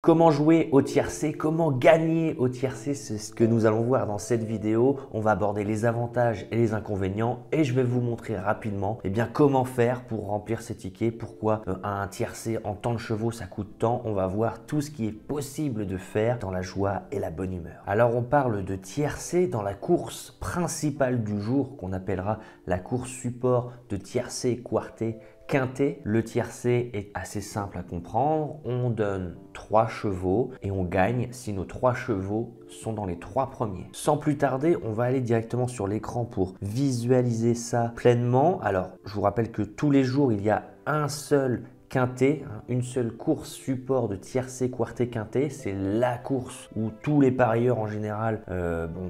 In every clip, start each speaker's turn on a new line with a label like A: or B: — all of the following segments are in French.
A: Comment jouer au tiercé, comment gagner au tiercé, c'est ce que nous allons voir dans cette vidéo. On va aborder les avantages et les inconvénients et je vais vous montrer rapidement comment faire pour remplir ces tickets, pourquoi un tiercé en temps de chevaux ça coûte tant. On va voir tout ce qui est possible de faire dans la joie et la bonne humeur. Alors on parle de tiercé dans la course principale du jour qu'on appellera la course support de tiercé quarté quinté. Le tiercé est assez simple à comprendre. On donne 3 chevaux et on gagne si nos 3 chevaux sont dans les 3 premiers. Sans plus tarder, on va aller directement sur l'écran pour visualiser ça pleinement. Alors, je vous rappelle que tous les jours, il y a un seul quinté, une seule course support de tiercé quarté quinté. C'est la course où tous les parieurs en général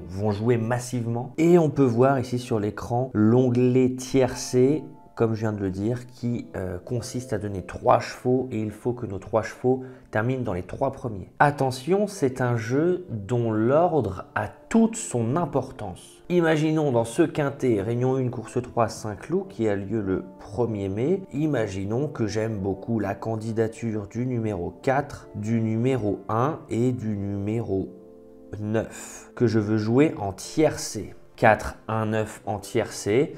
A: vont jouer massivement. Et on peut voir ici sur l'écran l'onglet tiercé, comme je viens de le dire, qui consiste à donner 3 chevaux et il faut que nos 3 chevaux terminent dans les 3 premiers. Attention, c'est un jeu dont l'ordre a toute son importance. Imaginons dans ce quintet, Réunion 1, course 3, Saint-Cloud, qui a lieu le 1er mai. Imaginons que j'aime beaucoup la candidature du numéro 4, du numéro 1 et du numéro 9, que je veux jouer en tiercé. 4, 1, 9 en tiercé,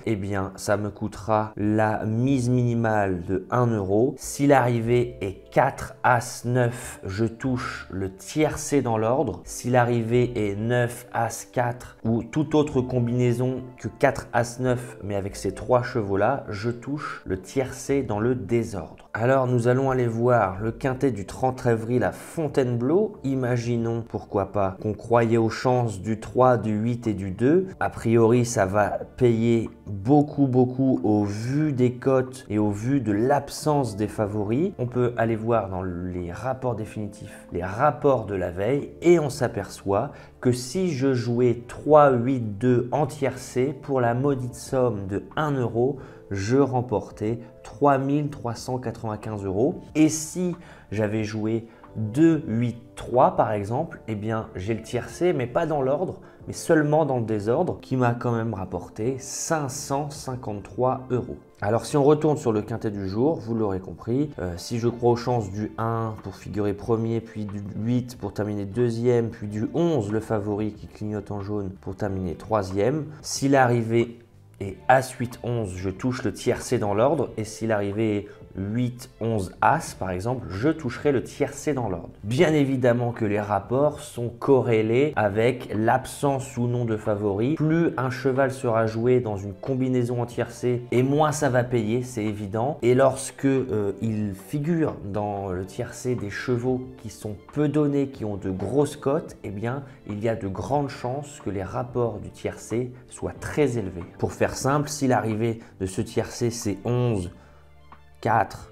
A: ça me coûtera la mise minimale de 1 €. Si l'arrivée est 4, As, 9, je touche le tiercé dans l'ordre. Si l'arrivée est 9, As, 4 ou toute autre combinaison que 4, As, 9, mais avec ces 3 chevaux-là, je touche le tiercé dans le désordre. Alors nous allons aller voir le quintet du 30 avril à Fontainebleau. Imaginons, pourquoi pas, qu'on croyait aux chances du 3, du 8 et du 2. A priori, ça va payer beaucoup au vu des cotes et au vu de l'absence des favoris. On peut aller voir dans les rapports définitifs, les rapports de la veille, et on s'aperçoit que si je jouais 3, 8, 2 en tiercé, pour la maudite somme de 1 €, je remportais 3 395 €. Et si j'avais joué 2, 8, 3 par exemple, j'ai le tiercé, mais pas dans l'ordre, mais seulement dans le désordre, qui m'a quand même rapporté 553 €. Alors si on retourne sur le quintet du jour, vous l'aurez compris, si je crois aux chances du 1 pour figurer premier, puis du 8 pour terminer deuxième, puis du 11, le favori qui clignote en jaune, pour terminer troisième, si l'arrivée est As, 8, 11, je touche le tiercé dans l'ordre, et si l'arrivée est 8, 11, As par exemple, je toucherai le tiercé dans l'ordre. Bien évidemment que les rapports sont corrélés avec l'absence ou non de favoris. Plus un cheval sera joué dans une combinaison en tiercé, et moins ça va payer, c'est évident. Et lorsque il figure dans le tiercé des chevaux qui sont peu donnés, qui ont de grosses cotes, il y a de grandes chances que les rapports du tiercé soient très élevés. Pour faire simple, si l'arrivée de ce tiercé c'est 11, 4,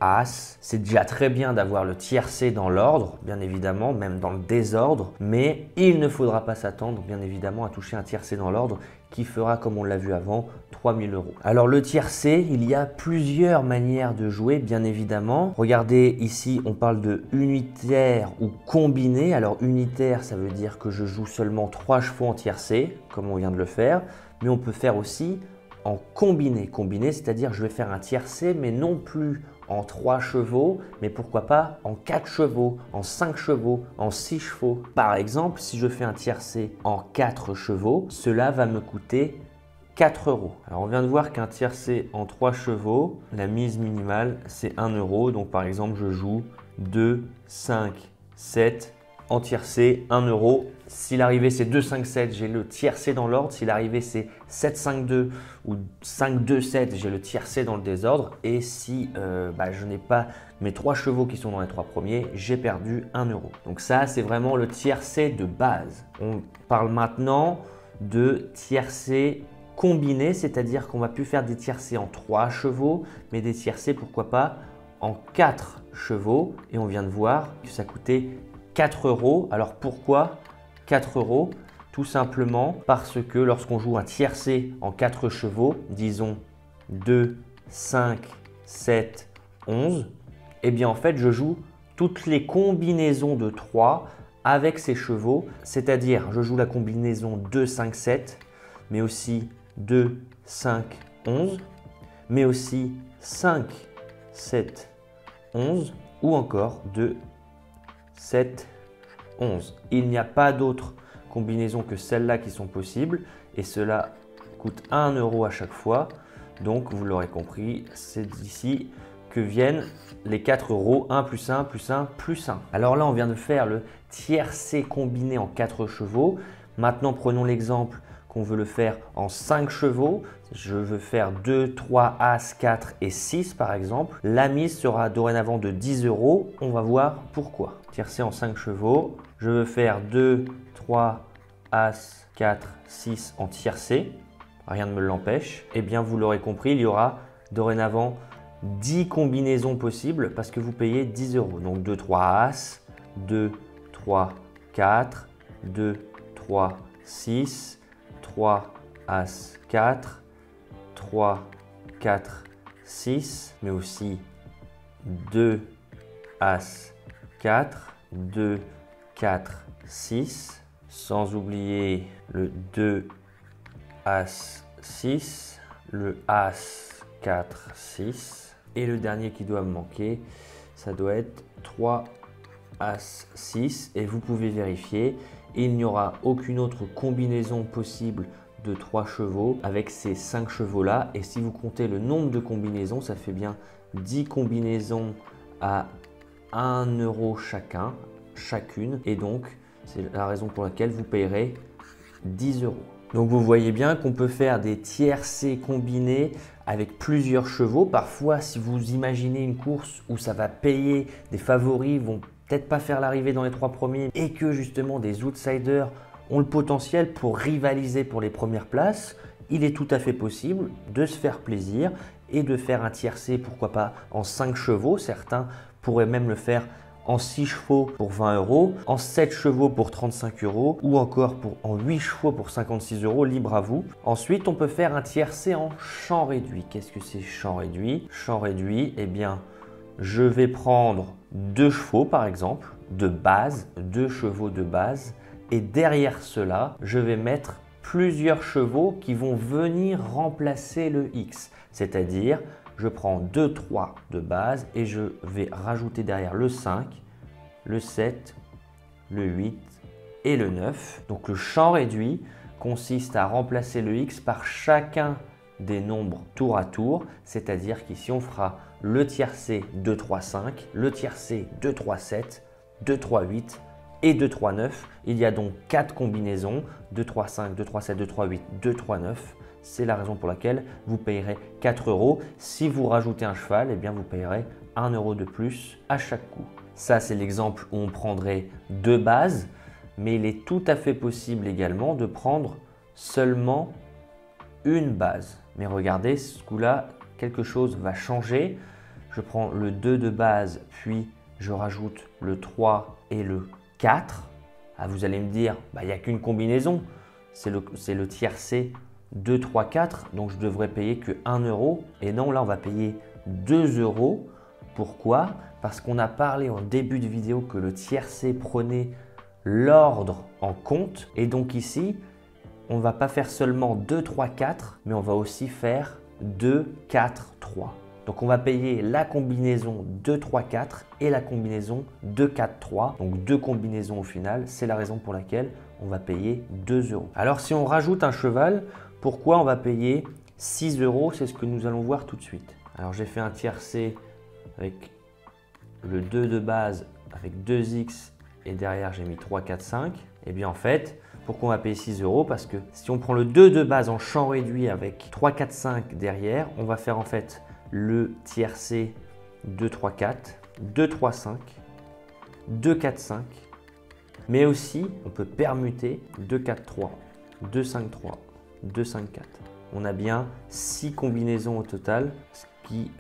A: As, c'est déjà très bien d'avoir le tiercé dans l'ordre, bien évidemment, même dans le désordre, mais il ne faudra pas s'attendre, bien évidemment, à toucher un tiercé dans l'ordre qui fera, comme on l'a vu avant, 3 000 €. Alors le tiercé, il y a plusieurs manières de jouer, bien évidemment. Regardez ici, on parle de unitaire ou combiné. Alors unitaire, ça veut dire que je joue seulement 3 chevaux en tiercé, comme on vient de le faire, mais on peut faire aussi en combiné. Combiné, c'est-à-dire je vais faire un tiercé, mais non plus en 3 chevaux, mais pourquoi pas en 4 chevaux, en 5 chevaux, en 6 chevaux. Par exemple, si je fais un tiercé en 4 chevaux, cela va me coûter 4 €. Alors on vient de voir qu'un tiercé en 3 chevaux, la mise minimale c'est 1 €. Donc par exemple, je joue 2, 5, 7 en tiercé, 1 €. Si l'arrivée c'est 2, 5, 7, j'ai le tiercé dans l'ordre. Si l'arrivée c'est 7, 5, 2 ou 5, 2, 7, j'ai le tiercé dans le désordre. Et si je n'ai pas mes 3 chevaux qui sont dans les 3 premiers, j'ai perdu 1 €. Donc ça, c'est vraiment le tiercé de base. On parle maintenant de tiercé combiné, c'est-à-dire qu'on va plus faire des tiercés en 3 chevaux, mais des tiercés, pourquoi pas, en 4 chevaux. Et on vient de voir que ça coûtait 4 €. Alors pourquoi 4 €? Tout simplement parce que lorsqu'on joue un tiercé en 4 chevaux, disons 2, 5, 7, 11, en fait je joue toutes les combinaisons de 3 avec ces chevaux, c'est-à-dire je joue la combinaison 2, 5, 7, mais aussi 2, 5, 11, mais aussi 5, 7, 11 ou encore 2, 7, 11. Il n'y a pas d'autres combinaisons que celles-là qui sont possibles et cela coûte 1 euro à chaque fois. Donc, vous l'aurez compris, c'est d'ici que viennent les 4 euros, 1 plus 1 plus 1 plus 1. Alors là, on vient de faire le tiercé combiné en 4 chevaux. Maintenant, prenons l'exemple qu'on veut le faire en 5 chevaux. Je veux faire 2, 3, As, 4 et 6 par exemple. La mise sera dorénavant de 10 euros. On va voir pourquoi. Tiercé en 5 chevaux. Je veux faire 2, 3, As, 4, 6 en tiercé. Rien ne me l'empêche. Eh bien, vous l'aurez compris, il y aura dorénavant 10 combinaisons possibles parce que vous payez 10 euros. Donc 2, 3 As, 2, 3, 4, 2, 3, 6, 3 As, 4, 3, 4, 6, mais aussi 2 As, 4, 2, 4, 6, sans oublier le 2 As, 6, le As, 4, 6. Et le dernier qui doit me manquer, ça doit être 3 As, 6. Et vous pouvez vérifier, il n'y aura aucune autre combinaison possible de 3 chevaux avec ces 5 chevaux-là. Et si vous comptez le nombre de combinaisons, ça fait bien 10 combinaisons à 1 euro chacune. Et donc, c'est la raison pour laquelle vous payerez 10 euros. Donc vous voyez bien qu'on peut faire des tiercés combinés avec plusieurs chevaux. Parfois, si vous imaginez une course où ça va payer, des favoris vont peut-être pas faire l'arrivée dans les 3 premiers et que justement des outsiders ont le potentiel pour rivaliser pour les premières places, il est tout à fait possible de se faire plaisir et de faire un tiercé, pourquoi pas en 5 chevaux. Certains pourraient même le faire en 6 chevaux pour 20 euros, en 7 chevaux pour 35 euros ou encore en 8 chevaux pour 56 euros, libre à vous. Ensuite, on peut faire un tiercé en champ réduit. Qu'est-ce que c'est champ réduit? Champ réduit, eh bien, je vais prendre 2 chevaux par exemple, de base, 2 chevaux de base, et derrière cela, je vais mettre plusieurs chevaux qui vont venir remplacer le X, c'est-à-dire je prends 2, 3 de base et je vais rajouter derrière le 5, le 7, le 8 et le 9. Donc le champ réduit consiste à remplacer le X par chacun des nombres tour à tour, c'est-à-dire qu'ici on fera le tiercé 2, 3, 5, le tiercé 2, 3, 7, 2, 3, 8 et 2, 3, 9. Il y a donc 4 combinaisons, 2, 3, 5, 2, 3, 7, 2, 3, 8, 2, 3, 9. C'est la raison pour laquelle vous payerez 4 euros. Si vous rajoutez un cheval, eh bien vous payerez 1 euro de plus à chaque coup. Ça, c'est l'exemple où on prendrait 2 bases, mais il est tout à fait possible également de prendre seulement une base. Mais regardez, ce coup-là, quelque chose va changer. Je prends le 2 de base, puis je rajoute le 3 et le 4. Ah, vous allez me dire, il n'y a qu'une combinaison, c'est le tiercé 2, 3, 4, donc je devrais payer que 1 euro. Et non, là, on va payer 2 euros. Pourquoi? Parce qu'on a parlé en début de vidéo que le tiercé prenait l'ordre en compte. Et donc ici, on ne va pas faire seulement 2, 3, 4, mais on va aussi faire 2, 4, 3. Donc on va payer la combinaison 2, 3, 4 et la combinaison 2, 4, 3. Donc 2 combinaisons au final. C'est la raison pour laquelle on va payer 2 euros. Alors si on rajoute un cheval, pourquoi on va payer 6 euros? C'est ce que nous allons voir tout de suite. Alors j'ai fait un tiercé avec le 2 de base avec 2x et derrière j'ai mis 3, 4, 5. Et bien en fait, pourquoi on va payer 6 euros? Parce que si on prend le 2 de base en champ réduit avec 3, 4, 5 derrière, on va faire en fait le tiercé 2, 3, 4, 2, 3, 5, 2, 4, 5. Mais aussi, on peut permuter 2, 4, 3, 2, 5, 3, 2, 5, 4. On a bien 6 combinaisons au total, ce qui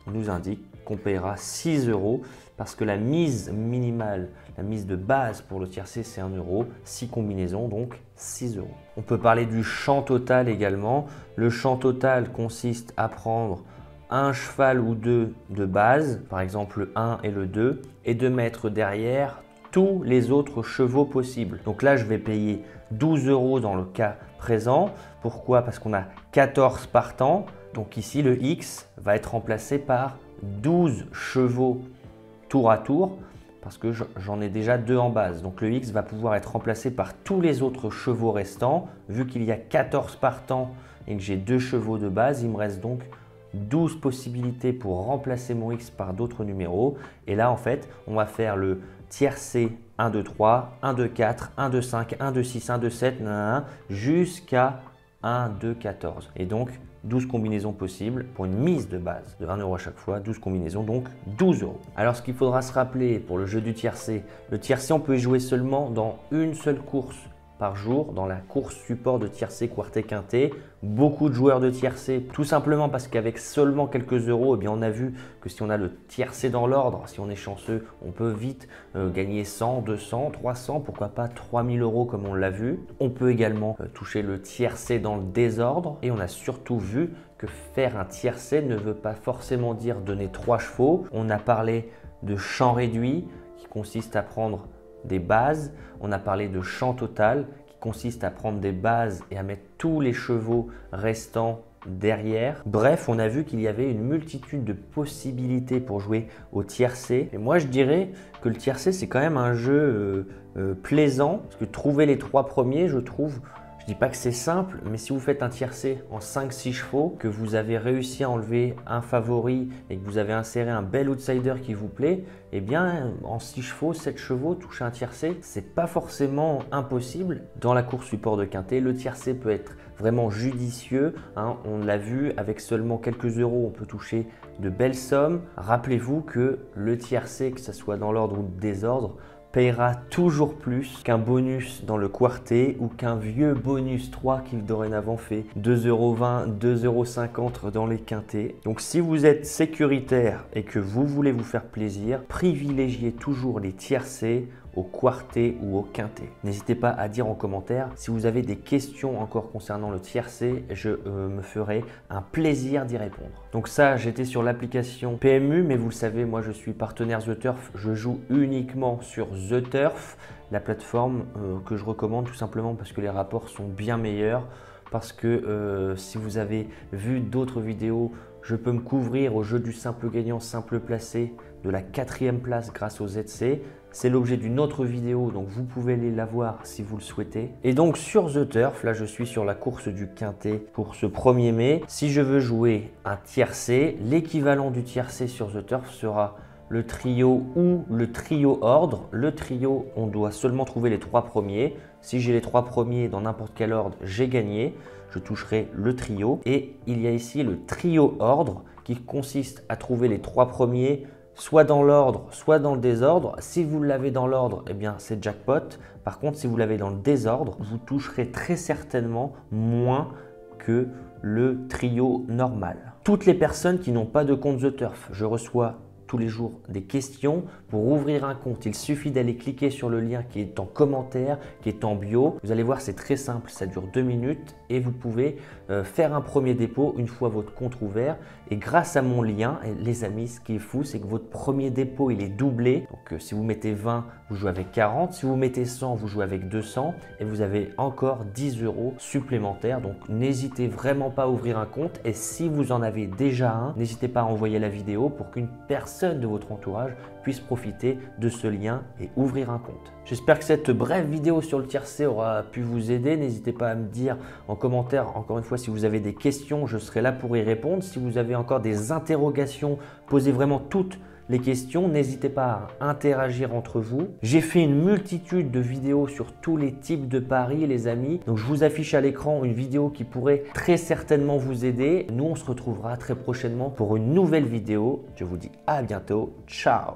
A: nous indique qu'on paiera 6 euros parce que la mise minimale, la mise de base pour le tiercé, c'est 1 euro. 6 combinaisons, donc 6 euros. On peut parler du champ total également. Le champ total consiste à prendre un cheval ou deux de base, par exemple le 1 et le 2, et de mettre derrière tous les autres chevaux possibles. Donc là, je vais payer 12 euros dans le cas présent. Pourquoi? Parce qu'on a 14 partants. Donc ici, le X va être remplacé par 12 chevaux tour à tour parce que j'en ai déjà 2 en base. Donc le X va pouvoir être remplacé par tous les autres chevaux restants. Vu qu'il y a 14 partants et que j'ai 2 chevaux de base, il me reste donc 12 possibilités pour remplacer mon X par d'autres numéros. Et là, en fait, on va faire le tiercé 1, 2, 3, 1, 2, 4, 1, 2, 5, 1, 2, 6, 1, 2, 7, jusqu'à 1, 2, 14. Et donc, 12 combinaisons possibles pour une mise de base de 1 € à chaque fois, 12 combinaisons, donc 12 €. Alors, ce qu'il faudra se rappeler pour le jeu du tiercé, le tiercé, on peut y jouer seulement dans une seule course par jour, dans la course support de tiercé, quarté, quinté. Beaucoup de joueurs de tiercé, tout simplement parce qu'avec seulement quelques euros, eh bien, on a vu que si on a le tiercé dans l'ordre, si on est chanceux, on peut vite gagner 100, 200, 300, pourquoi pas 3000 € comme on l'a vu. On peut également toucher le tiercé dans le désordre et on a surtout vu que faire un tiercé ne veut pas forcément dire donner 3 chevaux. On a parlé de champ réduit qui consiste à prendre des bases, on a parlé de champ total qui consiste à prendre des bases et à mettre tous les chevaux restants derrière. Bref, on a vu qu'il y avait une multitude de possibilités pour jouer au tiercé. Et moi, je dirais que le tiercé, c'est quand même un jeu plaisant parce que trouver les 3 premiers, je trouve, je dis pas que c'est simple, mais si vous faites un tiercé en 5-6 chevaux, que vous avez réussi à enlever un favori et que vous avez inséré un bel outsider qui vous plaît, eh bien en 6 chevaux, 7 chevaux, toucher un tiercé, c'est pas forcément impossible. Dans la course support de quintet, le tiercé peut être vraiment judicieux, hein. On l'a vu, avec seulement quelques euros, on peut toucher de belles sommes. Rappelez-vous que le tiercé, que ce soit dans l'ordre ou le désordre, payera toujours plus qu'un bonus dans le quarté ou qu'un vieux bonus 3 qui dorénavant fait 2,20 €, 2,50 € dans les quintés. Donc si vous êtes sécuritaire et que vous voulez vous faire plaisir, privilégiez toujours les tiercés au quarté ou au quinté. N'hésitez pas à dire en commentaire si vous avez des questions encore concernant le tiercé, je me ferai un plaisir d'y répondre. Donc ça, j'étais sur l'application PMU, mais vous le savez, moi je suis partenaire The Turf, je joue uniquement sur The Turf, la plateforme que je recommande tout simplement parce que les rapports sont bien meilleurs, parce que si vous avez vu d'autres vidéos, je peux me couvrir au jeu du simple gagnant, simple placé de la 4e place grâce au ZC. C'est l'objet d'une autre vidéo, donc vous pouvez aller la voir si vous le souhaitez. Et donc sur The Turf, là je suis sur la course du quintet pour ce 1er mai. Si je veux jouer un tiercé, l'équivalent du tiercé sur The Turf sera le trio ou le trio ordre. Le trio, on doit seulement trouver les 3 premiers. Si j'ai les 3 premiers dans n'importe quel ordre, j'ai gagné. Je toucherai le trio. Et il y a ici le trio ordre qui consiste à trouver les 3 premiers soit dans l'ordre, soit dans le désordre. Si vous l'avez dans l'ordre, eh bien c'est jackpot. Par contre, si vous l'avez dans le désordre, vous toucherez très certainement moins que le trio normal. Toutes les personnes qui n'ont pas de compte The Turf, je reçois tous les jours des questions. Pour ouvrir un compte, il suffit d'aller cliquer sur le lien qui est en commentaire, qui est en bio. Vous allez voir, c'est très simple, ça dure 2 minutes et vous pouvez faire un premier dépôt une fois votre compte ouvert. Et grâce à mon lien, et les amis, ce qui est fou, c'est que votre premier dépôt, il est doublé. Donc si vous mettez 20, vous jouez avec 40. Si vous mettez 100, vous jouez avec 200 et vous avez encore 10 € supplémentaires. Donc n'hésitez vraiment pas à ouvrir un compte. Et si vous en avez déjà un, n'hésitez pas à envoyer la vidéo pour qu'une personne de votre entourage puisse profiter de ce lien et ouvrir un compte. J'espère que cette brève vidéo sur le tiercé aura pu vous aider. N'hésitez pas à me dire en commentaire, encore une fois, si vous avez des questions, je serai là pour y répondre. Si vous avez encore des interrogations, posez vraiment toutes les questions. N'hésitez pas à interagir entre vous. J'ai fait une multitude de vidéos sur tous les types de paris, les amis. Donc, je vous affiche à l'écran une vidéo qui pourrait très certainement vous aider. Nous, on se retrouvera très prochainement pour une nouvelle vidéo. Je vous dis à bientôt. Ciao!